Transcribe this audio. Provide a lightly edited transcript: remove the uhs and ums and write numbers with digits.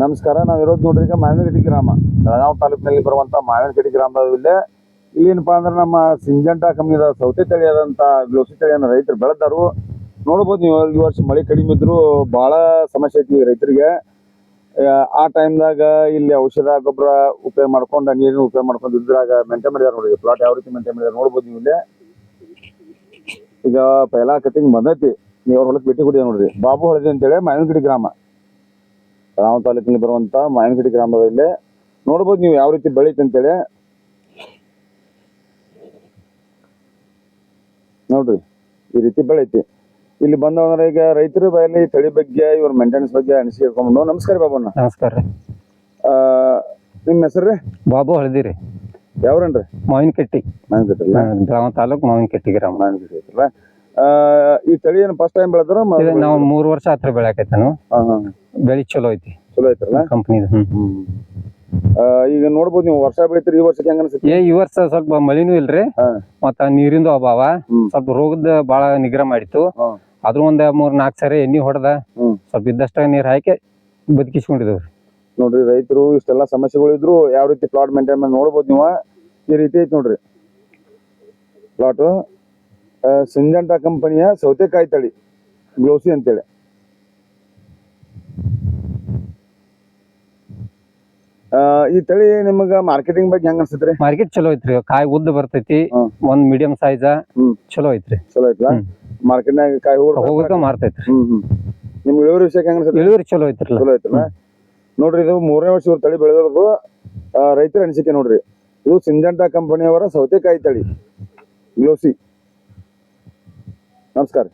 ನಮಸ್ಕಾರ. ನಾವಿರೋದು ನೋಡ್ರಿ ಈಗ ಮಾವಿನಗಡಿ ಗ್ರಾಮ, ಬೆಳಗಾವಿ ತಾಲೂಕಿನಲ್ಲಿ ಬರುವಂತ ಮಾವಿನಗಡಿ ಗ್ರಾಮದಲ್ಲಿ ಇಲ್ಲೇನಪ್ಪಾ ಅಂದ್ರೆ ನಮ್ಮ ಸಿಂಜೆಂಟಾ ಕಂಪ್ನಿದ ಸೌತೆ ತಳಿಯಾದಂತ ಗ್ಲೋಸಿ ತಳಿಯನ್ನು ರೈತರು ಬೆಳೆದಾರು. ನೋಡ್ಬೋದು ನೀವು, ಈ ವರ್ಷ ಮಳೆ ಕಡಿಮೆ ಇದ್ರು ಬಹಳ ಸಮಸ್ಯೆ ಐತಿ ರೈತರಿಗೆ. ಆ ಟೈಮ್ದಾಗ ಇಲ್ಲಿ ಔಷಧ ಗೊಬ್ಬರ ಉಪಯೋಗ ಮಾಡ್ಕೊಂಡು, ನೀರಿನ ಉಪಯೋಗ ಮಾಡ್ಕೊಂಡು ಇದ್ರಾಗ ಮೇಂಟೈನ್ ಮಾಡಿದಾರೆ ನೋಡಿ. ಪ್ಲಾಟ್ ಯಾವ ರೀತಿ ಮೇಂಟೈನ್ ಮಾಡಿದಾರೆ ನೋಡ್ಬೋದು ನೀವು ಇಲ್ಲಿ. ಈಗ ಪೈಲಾ ಕಟಿಂಗ್ ಬಂದೈತಿ, ನೀವು ಅವ್ರ ಹೊಲಕ್ಕೆ ಭೇಟಿ ಕೊಡಿ ನೋಡ್ರಿ. ಬಾಬು ಹಳದಿ ಅಂತೇಳಿ ಮಾವಿನಗಡಿ ಗ್ರಾಮ, ಬೆಳಗಾವಿ ತಾಲೂಕಿನಲ್ಲಿ ಬರುವಂತ ಮಾವಿನಗಡಿ ಗ್ರಾಮದಲ್ಲಿ ನೋಡ್ಬೋದು ನೀವು ಯಾವ ರೀತಿ ಬೆಳೀತಿ ಅಂತೇಳಿ. ನೋಡ್ರಿ ಈ ರೀತಿ ಬೆಳೈತಿ. ಇಲ್ಲಿ ಬಂದವರ ಈಗ ರೈತರ ಬಯಲಿ ತಳಿ ಬಗ್ಗೆ, ಇವ್ರ ಮೇಂಟೆನೆನ್ಸ್ ಬಗ್ಗೆ ಅನಿಸಿಕೆ ಹೇಳ್ಕೊಂಡು. ನಮಸ್ಕಾರ ಬಾಬಣ್ಣ. ನಮಸ್ಕಾರ ರೀ. ನಿಮ್ಮ ಹೆಸರು ರೀ? ಬಾಬು ಹಳದಿ ರೀ. ಯಾವ್ರೇನ್ರಿ? ಮಾವಿನಕಟ್ಟಿ. ಮಾವಿನಕಟ್ಟಿ ಬೆಳಗಾವಿ ತಾಲೂಕು ಮಾವಿನಕಟ್ಟಿ ಗ್ರಾಮ. ಮಾವಿನಕಟ್ಟಿ ಐತಲ್ಲ. ಈ ತಳಿ ಏನು ಫಸ್ಟ್ ಟೈಮ್ ಬೆಳೆದ್ರ? ನಾವು 3 ವರ್ಷ ಹತ್ರ ಬೆಳಕೈತಾನು. ಬೆಳಿ ಚಲೋ ಐತಿ, ಚಲೋ ಐತ್ರಲ್ಲ ಕಂಪ್ನಿದು. ಈಗ ನೋಡ್ಬೋದು ನೀವು, ವರ್ಷ ಬೆಳಿತೀರಿ, ಈ ವರ್ಷಕ್ಕೆ ಹೆಂಗ ಅನ್ಸುತ್ತೆ? ಈ ವರ್ಷ ಸ್ವಲ್ಪ ಮಳಿನೂ ಇಲ್ರಿ, ಮತ್ತ ನೀರಿಂದು ಅಭಾವ, ಸ್ವಲ್ಪ ರೋಗದ ಬಾಳ ನಿಗ್ರಹ ಮಾಡಿತ್ತು. ಅದ್ರ ಒಂದ್ 3-4 ಸಾರಿ ಎಣ್ಣಿ ಹೊಡೆದ ಸ್ವಲ್ಪ ಇದ್ದಷ್ಟ ನೀರ್ ಹಾಕಿ ಬದುಕಿಸ್ಕೊಂಡಿದೇವ್ರಿ. ನೋಡ್ರಿ ರೈತರು ಇಷ್ಟೆಲ್ಲಾ ಸಮಸ್ಯೆಗಳು ಇದ್ರು ಯಾವ ರೀತಿ ಪ್ಲಾಟ್ ಮೇಂಟೈನ್ ಮಾಡಿ ನೋಡ್ಬೋದು ನೀವು. ಈ ರೀತಿ ಐತಿ ನೋಡ್ರಿ ಪ್ಲಾಟ್. ಸಿಂಜೆಂಟಾ ಕಂಪನಿಯ ಸೌತೆಕಾಯಿ ತಳಿ ಗ್ಲೋಸಿ ಅಂತೇಳಿ. ಈ ತಳಿ ನಿಮಗ ಮಾರ್ಕೆಟಿಂಗ್ ಬಗ್ಗೆ ಹೆಂಗ ಅನ್ಸತ್ರಿ? ಮಾರ್ಕೆಟ್ ಚಲೋ ಐತ್ರಿ, ಕಾಯಿ ಉದ್ದ ಬರ್ತೈತಿ, ಒಂದ್ ಮೀಡಿಯಂ ಸೈಜ್ ಚಲೋ ಐತ್ರಿ. ಚಲೋ ಐತ್ಲಾ? ಮಾರ್ಕೆಟ್ನಾಗ ಕಾಯಿ ಹೋಗಕ ಮಾರ್ತೈತ್ರಿ. ನಿಮ್ ಇಳುವರಿ ವಿಷಯಕ್ಕೆ ಹೆಂಗ ಅನ್ಸತ್ರಿ? ಇಳುವರಿ ಚಲೋ ಐತ್ರಿ. ಚಲೋ ಐತ್ರಲ್ಲ. ನೋಡ್ರಿ ಇದು 3ನೇ ವರ್ಷ ಇವ್ರ ತಳಿ ಬೆಳೆದಿರೋದು. ರೈತರ ಅನಿಸಿಕೆ ನೋಡ್ರಿ, ಇದು ಸಿಂಜೆಂಟಾ ಕಂಪನಿಯವರ ಸೌತೆಕಾಯಿ ತಳಿ ಗ್ಲೋಸಿ. ನಮಸ್ಕಾರ.